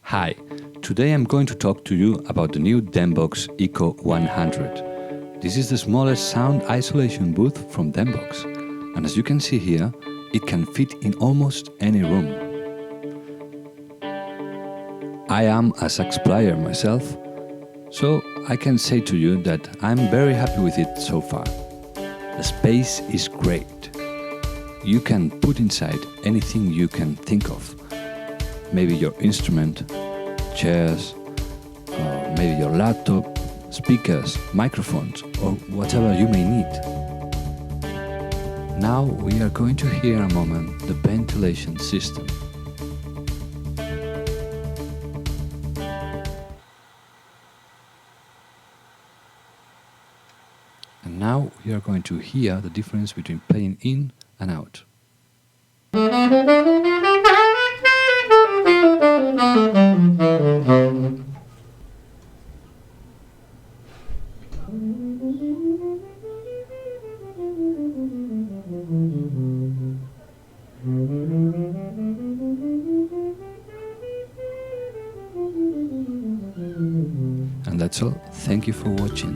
Hi, today I'm going to talk to you about the new DEMVOX ECO 100. This is the smallest sound isolation booth from DEMVOX, and as you can see here, it can fit in almost any room. I am a sax player myself, so I can say to you that I'm very happy with it so far. The space is great. You can put inside anything you can think of. Maybe your instrument, chairs, or maybe your laptop, speakers, microphones, or whatever you may need. Now we are going to hear a moment the ventilation system. And now we are going to hear the difference between playing in and out. And that's all. Thank you for watching.